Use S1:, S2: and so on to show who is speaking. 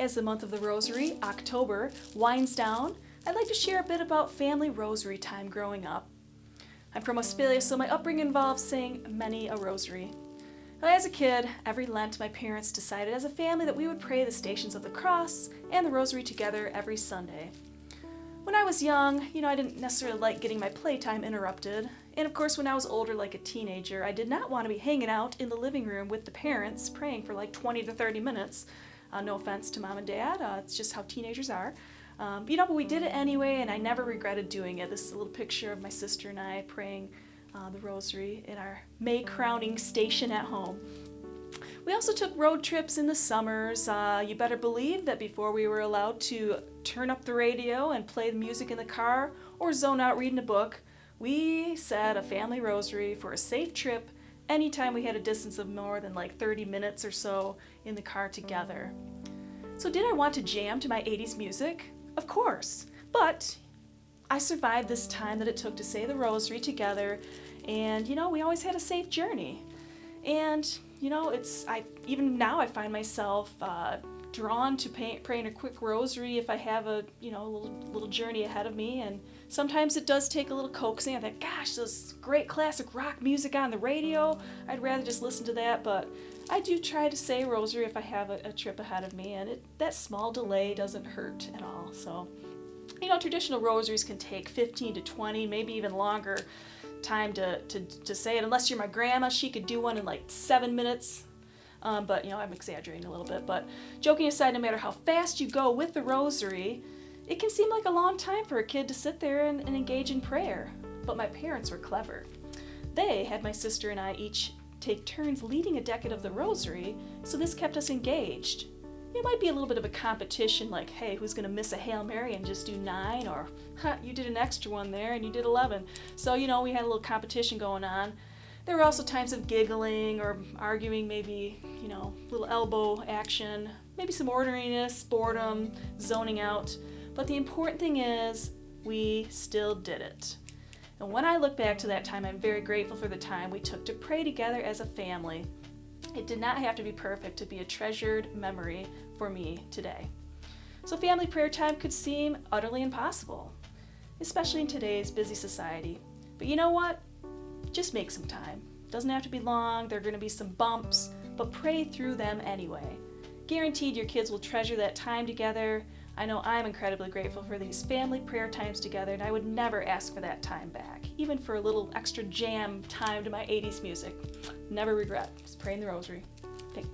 S1: As the month of the Rosary, October, winds down, I'd like to share a bit about family rosary time growing up. I'm from Australia, so my upbringing involves saying many a rosary. Now, as a kid, every Lent my parents decided as a family that we would pray the Stations of the Cross and the Rosary together every Sunday. When I was young, I didn't necessarily like getting my playtime interrupted. And of course, when I was older, like a teenager, I did not want to be hanging out in the living room with the parents praying for like 20 to 30 minutes. No offense to mom and dad, it's just how teenagers are. But we did it anyway, and I never regretted doing it. This is a little picture of my sister and I praying the rosary in our May crowning station at home. We also took road trips in the summers. You better believe that before we were allowed to turn up the radio and play the music in the car or zone out reading a book, we said a family rosary for a safe trip anytime we had a distance of more than like 30 minutes or so in the car together. So did I want to jam to my 80s music? Of course, but I survived this time that it took to say the rosary together, and we always had a safe journey. And even now I find myself drawn to praying a quick rosary if I have a little journey ahead of me. And sometimes it does take a little coaxing. I think, gosh, this great classic rock music on the radio, I'd rather just listen to that. But I do try to say a rosary if I have a trip ahead of me, and that small delay doesn't hurt at all. So, traditional rosaries can take 15 to 20, maybe even longer time to say it. Unless you're my grandma, she could do one in like 7 minutes. But I'm exaggerating a little bit. But joking aside, no matter how fast you go with the rosary, it can seem like a long time for a kid to sit there and engage in prayer. But my parents were clever. They had my sister and I each take turns leading a decade of the rosary, so this kept us engaged. It might be a little bit of a competition, like, hey, who's going to miss a Hail Mary and just do 9? Or, you did an extra one there and you did 11. So, we had a little competition going on. There were also times of giggling or arguing, maybe, little elbow action, maybe some orderliness, boredom, zoning out. But the important thing is, we still did it. And when I look back to that time, I'm very grateful for the time we took to pray together as a family. It did not have to be perfect to be a treasured memory for me today. So family prayer time could seem utterly impossible, especially in today's busy society. But you know what? Just make some time. Doesn't have to be long, there are going to be some bumps, but pray through them anyway. Guaranteed your kids will treasure that time together. I know I'm incredibly grateful for these family prayer times together, and I would never ask for that time back, even for a little extra jam time to my 80s music. Never regret. Just praying the rosary. Thanks.